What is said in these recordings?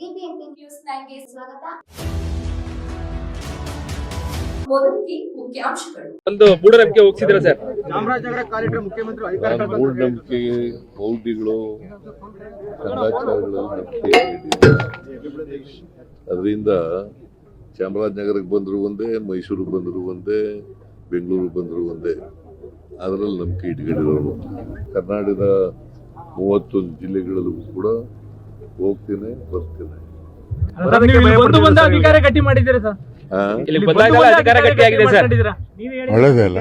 BBMP news 9ಗೆ ಸ್ವಾಗತ. ಮೊದಲಿಗೆ ಮುಖ್ಯಾಂಶಗಳು. ಒಂದು ಮೂಢನಂಬಿಕೆ ಹೋಗ್ತಿದ್ರ ಸರ್. ಚಾಮರಾಜನಗರ ಕಾರಿಡಾರ್ ಮುಖ್ಯಮಂತ್ರಿ ಅಧಿಕಾರ ಮೂಢನಂಬಿಕೆ ಮೌಢ್ಯಗಳು ಕಂದಾಚಾರಗಳಲ್ಲಿ ನಂಬಿಕೆ ಅದರಿಂದ ಚಾಮರಾಜನಗರಕ್ಕೆ ಬಂದರೂ ಒಂದೇ, ಮೈಸೂರಿಗೆ ಬಂದರೂ ಒಂದೇ, ಬೆಂಗಳೂರಿಗೆ ಬಂದರೂ ಒಂದೇ, ಅದರಲ್ಲಿ ನಂಬಿಕೆ ಇಟ್ಕೊಂಡಿರೋರು. ಕರ್ನಾಟಕದ 31 ಜಿಲ್ಲೆಗಳಲ್ಲೂ ಕೂಡ ಹೋಗ್ತೇನೆ ಬರ್ತೇನೆ. ಅಧಿಕಾರ ಗಟ್ಟಿ ಮಾಡಿದ್ದೀರಾ ಸರ್? ಇಲ್ಲಿ ಅಧಿಕಾರ ಗಟ್ಟಿ ಆಗಿದೆ ಸರ್. ಒಳ್ಳೆದಲ್ಲ.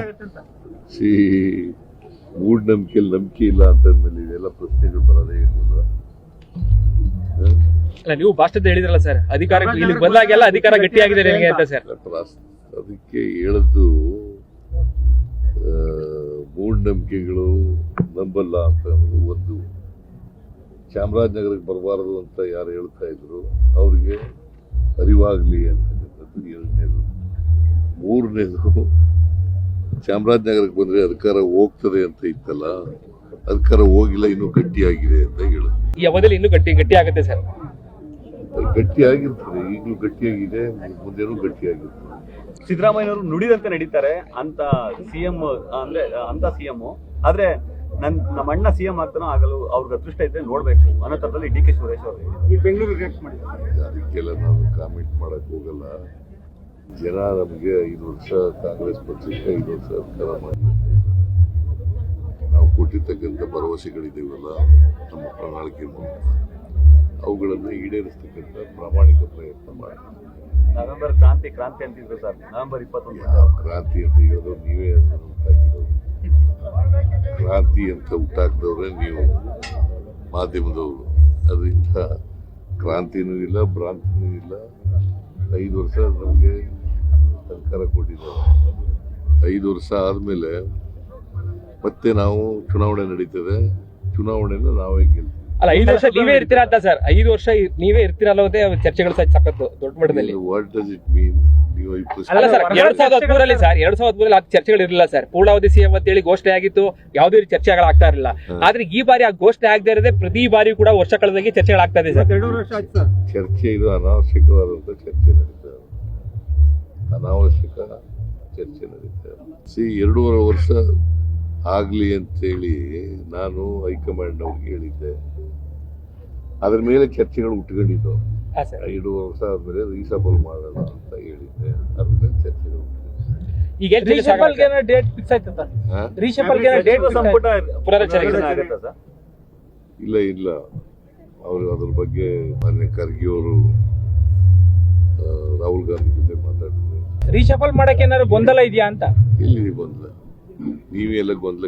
ಮೂಢನಂಬಿಕೆಯಲ್ಲಿ ನಂಬಿಕೆ ಇಲ್ಲ ಅಂತಂದ್ಮೇಲೆ ಇವೆಲ್ಲ ಪ್ರಶ್ನೆಗಳು ಬರೋದೇ ಇರಲಿಲ್ಲ. ನೀವು ಭಾಷಣದಲ್ಲಿ ಹೇಳಿದ್ರಲ್ಲ ಸರ್, ಅಧಿಕಾರ ಇಲ್ಲಿ ಬಂದಾಗೆಲ್ಲ ಅಧಿಕಾರ ಗಟ್ಟಿ ಆಗಿದೆ ನಿಮಗೆ ಅಂತ ಸರ್. ಅದಕ್ಕೆ ಹೇಳದ್ದು ಮೂಢನಂಬಿಕೆಗಳು ನಂಬಲ್ಲ ಅಂತ ಒಂದು. ಚಾಮರಾಜನಗರಕ್ಕೆ ಬರಬಾರದು ಅಂತ ಯಾರು ಹೇಳ್ತಾ ಇದ್ರು ಅವರಿಗೆ ಅರಿವಾಗ್ಲಿ ಅಂತಕ್ಕಂಥದ್ದು ಎರಡನೇದು. ಮೂರನೇದು, ಚಾಮರಾಜನಗರಕ್ಕೆ ಬಂದ್ರೆ ಅಧಿಕಾರ ಹೋಗ್ತದೆ ಅಂತ ಇತ್ತಲ್ಲ, ಅಧಿಕಾರ ಹೋಗಿಲ್ಲ, ಇನ್ನೂ ಗಟ್ಟಿಯಾಗಿದೆ ಅಂತ ಹೇಳುದು. ಈ ಅವಧಿಯಲ್ಲಿ ಇನ್ನೂ ಗಟ್ಟಿ ಆಗುತ್ತೆ ಸರ್. ಗಟ್ಟಿಯಾಗಿರ್ತದೆ, ಈಗಲೂ ಗಟ್ಟಿಯಾಗಿದೆ, ಮುಂದೇನೂ ಗಟ್ಟಿಯಾಗಿರ್ತದೆ. ಸಿದ್ದರಾಮಯ್ಯನವರು ನುಡಿದಂತೆ ನಡೀತಾರೆ ಅಂತ ಸಿಎಂ ಅಂದ್ರೆ ಅಂತ ಸಿಎಂ. ಆದ್ರೆ ನಮ್ಮ ಅಣ್ಣ ಸಿಎಂ ಆಗ್ತಾನೋ ಆಗಲು ಅವ್ರಿಗೆ ಅದೃಷ್ಟ ಇದ್ರೆ ನೋಡ್ಬೇಕು ಅನ್ನೋ ತರದಲ್ಲಿ ಡಿ ಕೆ ಸುರೇಶ್ ಅವರು ಈ ಬೆಂಗಳೂರಿಗೆ ರಿಯಾಕ್ಟ್ ಮಾಡಿದ್ದಾರೆ. ಅದಕ್ಕೆಲ್ಲ ನಾವು ಕಾಮೆಂಟ್ ಮಾಡಕ್ ಹೋಗಲ್ಲ. ಜನ ನಮಗೆ 5 ವರ್ಷ ಕಾಂಗ್ರೆಸ್ ಪಕ್ಷಕ್ಕೆ 5 ವರ್ಷ ಅಧಿಕಾರ ಮಾಡಿ ನಾವು ಕೊಟ್ಟಿರ್ತಕ್ಕಂಥ ಭರವಸೆಗಳಿದ್ದೀವಲ್ಲ, ನಮ್ಮ ಪ್ರಣಾಳಿಕೆ ಮೂಲಕ ಅವುಗಳನ್ನು ಈಡೇರಿಸ್ತಕ್ಕಂಥ ಪ್ರಾಮಾಣಿಕ ಪ್ರಯತ್ನ ಮಾಡಿ. ನವೆಂಬರ್ ಕ್ರಾಂತಿ ಅಂತಿದ್ರು ಸರ್. ನವೆಂಬರ್ 21 ಕ್ರಾಂತಿ ಅಂತ ಹೇಳೋದು ನೀವೇ ಹುಟ್ಟಾಕಿದವರು. ಕ್ರಾಂತಿ ಅಂತ ಹುಟ್ಟಾಕಿದವ್ರೆ ನೀವು, ಮಾಧ್ಯಮದವರು. ಅದರಿಂದ ಕ್ರಾಂತಿನೂ ಇಲ್ಲ, ಭ್ರಾಂತಿನೂ ಇಲ್ಲ. 5 ವರ್ಷ ನಮಗೆ ಸರ್ಕಾರ ಕೊಟ್ಟಿದ್ದಾರೆ. 5 ವರ್ಷ ಆದಮೇಲೆ ಮತ್ತೆ ನಾವು ಚುನಾವಣೆ ನಡೀತದೆ. ಚುನಾವಣೆನ ನಾವೇ ಗೆಲ್ತೀವಿ. ಅಲ್ಲ, 5 ವರ್ಷ ನೀವೇ ಇರ್ತೀರಾ ಅಂತ ಸರ್. 5 ವರ್ಷ ನೀವೇ ಇರ್ತೀರಲ್ಲ, ಚರ್ಚೆಗಳು ಸಾಕತ್ತು ದೊಡ್ಡ ಮಟ್ಟದಲ್ಲಿ. What does it mean? ನೀವು ಅಲ್ಲ ಸರ್, 2013 ಸರ್, 2013 ಚರ್ಚೆಗಳು ಇರಲಿಲ್ಲ ಸರ್. ಪೂರ್ಣಾವಧಿ ಸಿಎಂ ಅಂತ ಹೇಳಿ ಘೋಷಣೆ ಆಗಿತ್ತು, ಯಾವುದೇ ರೀತಿ ಚರ್ಚೆಗಳಾಗ್ತಾ ಇರಲಿಲ್ಲ. ಆದ್ರೆ ಈ ಬಾರಿ ಆ ಘೋಷಣೆ ಆಗದೆ ಇರದೆ ಪ್ರತಿ ಬಾರಿ ಕೂಡ ವರ್ಷ ಕಳೆದಾಗಿ ಚರ್ಚೆಗಳಾಗ್ತಾ ಇದೆ ಸರ್. 2 ವರ್ಷ ಆಯ್ತು ಸರ್. ಚರ್ಚೆ ಇದು ಅನಾವಶ್ಯಕವಾದಂತ ಚರ್ಚೆ ನಡೀತದೆ. ಅನಾವಶ್ಯಕ ಚರ್ಚೆ ನಡೀತದೆ. 2.5 ವರ್ಷ ಆಗ್ಲಿ ಅಂತೇಳಿ ನಾನು ಹೈಕಮಾಂಡ್ ಅವ್ರಿಗೆ ಹೇಳಿದ್ದೆ. ಅದ್ರ ಮೇಲೆ ಚರ್ಚೆಗಳು ಉಟ್ಕೊಂಡಿದ್ದು. 2 ವರ್ಷ ಆದ್ಮೇಲೆ ರೀಸಬಲ್ ಮಾಡೋಣ ಅಂತ ಹೇಳಿದ್ದೆ. ಅದ್ರ ಮೇಲೆ ಚರ್ಚೆಗಳು ಈಗ ಡೇಟ್ ಫಿಕ್ಸ್ ಆಯ್ತಾ? ಇಲ್ಲ ಅವರು ಅದ್ರ ಬಗ್ಗೆ ಮಾನ್ಯ ಖರ್ಗೆ ಅವರು ರಾಹುಲ್ ಗಾಂಧಿ ಜೊತೆ ಮಾತಾಡ್ತಾರೆ. ರೀಶಫಲ್ ಮಾಡಕ್ಕೆ ಏನಾದ್ರು ಗೊಂದಲ ಇದೆಯಾ ಅಂತ? ಎಲ್ಲಿ ಗೊಂದಲ? ನೀವೆಲ್ಲ ಗೊಂದಲ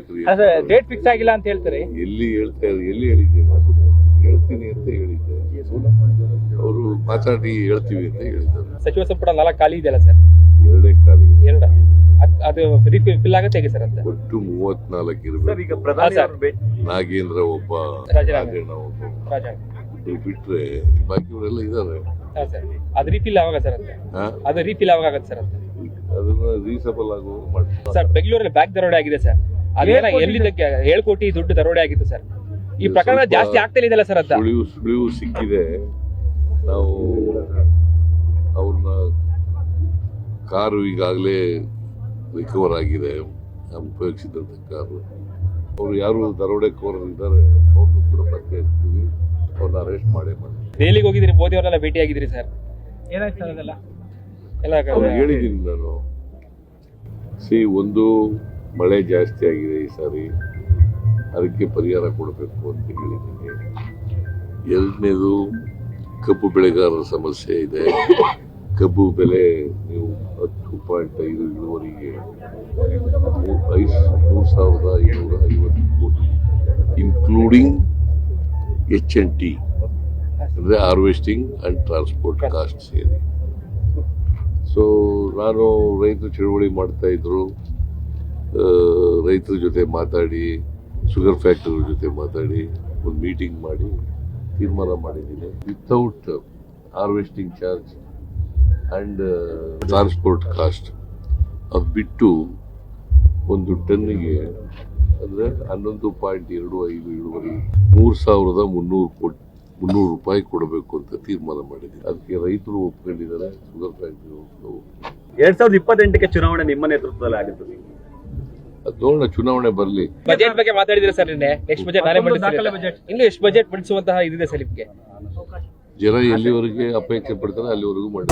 ಡೇಟ್ ಫಿಕ್ಸ್ ಆಗಿಲ್ಲ ಅಂತ ಹೇಳ್ತಾರೆ. ಎಲ್ಲಿ ಹೇಳಿದ್ದೆ? ಹೇಳ್ತೀನಿ ಅಂತ ಹೇಳಿದ್ದೆ. ಅವರು ಮಾತಾಡಿ ಹೇಳ್ತೀವಿ ಅಂತ ಹೇಳಿದ್ದಾರೆ. ಸಚಿವ ಸಂಪುಟ 4 ಖಾಲಿ ಇದೆಯಲ್ಲ ಸರ್? 2 ಖಾಲಿ. ಅದು ಫಿಲ್ ಆಗುತ್ತೆ ಹೇಗೆ ಸರ್ ಅಂತ? ಒಟ್ಟು 34 ಇರಬೇಕು. ನಾಗೇಂದ್ರ ಒಬ್ಬ, ರಾಜಣ್ಣ ಒಬ್ಬ ಬಿಟ್ರೆ ಬಾಕಿಯವರೆಲ್ಲ ಇದ್ದಾರೆ. ಅದು ರೀಫಿಲ್ ಯಾವಾಗ ಸರ್ ಅಂತ? ಅದು ರೀಫಿಲ್ ಯಾವಾಗ ಆಗುತ್ತೆ ಸರ್ ಅಂತ? ಅದನ್ನ ರೀಸಬಲ್ ಆಗೋ ಮಾಡ್ತಾರೆ ಸರ್. ಬೆಂಗಳೂರಲ್ಲಿ ಬ್ಯಾಂಕ್ ದರೋಡೆ ಆಗಿದೆ ಸರ್. ಅದೇನ ಎಲ್ಲಿಂದ 7 ಕೋಟಿ ದುಡ್ಡು ದರೋಡೆ ಆಗಿತ್ತು ಸರ್. ಈ ಪ್ರಕರಣ ಜಾಸ್ತಿ ಆಗ್ತಾ ಇದೆಯಲ್ಲ ಸರ್ ಅಂತ? ಸುಳಿವು ಸಿಕ್ಕಿದೆ. ನಾವು ಅವ್ರನ್ನ ಕಾರು ಈಗಾಗಲೇ ರಿಕವರ್ ಆಗಿದೆ, ಉಪಯೋಗಿಸಿದಂಥ ಕಾರು. ಅವ್ರು ಯಾರು ದರೋಡೆಕೋರರು ಇದ್ದಾರೆ ಅವ್ರನ್ನು ಕೂಡ ಪತ್ತೆ ಹಚ್ತೀವಿ, ಅವ್ರನ್ನ ಅರೆಸ್ಟ್ ಮಾಡೇ ಮಾಡ್ತೀವಿ. ದೆಹಲಿಗೆ ಹೋಗಿದ್ರಿ, ಮೋದಿ ಅವರೆಲ್ಲ ಭೇಟಿ ಆಗಿದ್ರಿ ಸರ್? ಏನಾಯ್ತು ಸರ್ ಅದೆಲ್ಲ? ಅವ್ರು ಹೇಳಿದ್ದೀನಿ ನಾನು. ಒಂದು ಮಳೆ ಜಾಸ್ತಿ ಆಗಿದೆ ಈ ಸಾರಿ, ಅದಕ್ಕೆ ಪರಿಹಾರ ಕೊಡಬೇಕು ಅಂತ ಹೇಳಿದ್ದೀನಿ. 2ನೇದು, ಕಬ್ಬು ಬೆಳೆಗಾರರ ಸಮಸ್ಯೆ ಇದೆ. ಕಬ್ಬು ಬೆಲೆ ನೀವು 10.5 ಇಳುವರಿಗೆ 3,550 ಕೋಟಿ, ಇನ್ಕ್ಲೂಡಿಂಗ್ H&T ಅಂದರೆ ಹಾರ್ವೆಸ್ಟಿಂಗ್ ಅಂಡ್ ಟ್ರಾನ್ಸ್ಪೋರ್ಟ್ ಕಾಸ್ಟ್ ಸೇರಿ. ಸೊ ನಾನು ರೈತರು ಚಳುವಳಿ ಮಾಡ್ತಾ ಇದ್ರು, ರೈತರ ಜೊತೆ ಮಾತಾಡಿ, ಶುಗರ್ ಫ್ಯಾಕ್ಟರಿ ಜೊತೆ ಮಾತಾಡಿ ಒಂದು ಮೀಟಿಂಗ್ ಮಾಡಿ ತೀರ್ಮಾನ ಮಾಡಿದ್ದೀನಿ. Without harvesting charge and transport cost ಅದು ಬಿಟ್ಟು ಒಂದು ಟನ್ನಿಗೆ ಅಂದರೆ 11.25 ಇಳುವರಿ 3,300 ಕೋಟಿ 300 ರೂಪಾಯಿ ಕೊಡಬೇಕು ಅಂತ ತೀರ್ಮಾನ ಮಾಡಿದ್ದೀವಿ. ಅದಕ್ಕೆ ರೈತರು ಒಪ್ಕೊಂಡಿದ್ದಾರೆ, ಶುಗರ್ ಫ್ಯಾಕ್ಟರಿ ಒಪ್ಕೊಂಡಿದ್ದಾರೆ. 2028ಕ್ಕೆ ಚುನಾವಣೆ ನಿಮ್ಮ ನೇತೃತ್ವದಲ್ಲಿ ಆಗುತ್ತೆ. ಅದು ನೋಡೋಣ, ಚುನಾವಣೆ ಬರಲಿ. ಬಜೆಟ್ ಬಗ್ಗೆ ಮಾತಾಡಿದ್ರೆ ಸರ್ ನಿನ್ನೆ, ನೆಕ್ಸ್ಟ್ ಬಜೆಟ್ ನಾನೇ ಮಂಡಿಸ್ತೀನಿ. ಇನ್ನು ಎಷ್ಟು ಬಜೆಟ್ ಮಂಡಿಸುವಂತಹ ಇದಿದೆ ಸರ್ ನಿಮ್ಗೆ? ಜನ ಎಲ್ಲಿವರೆಗೆ ಅಪೇಕ್ಷೆ ಪಡ್ತಾರೆ ಅಲ್ಲಿವರೆಗೂ ಮಾಡಿ.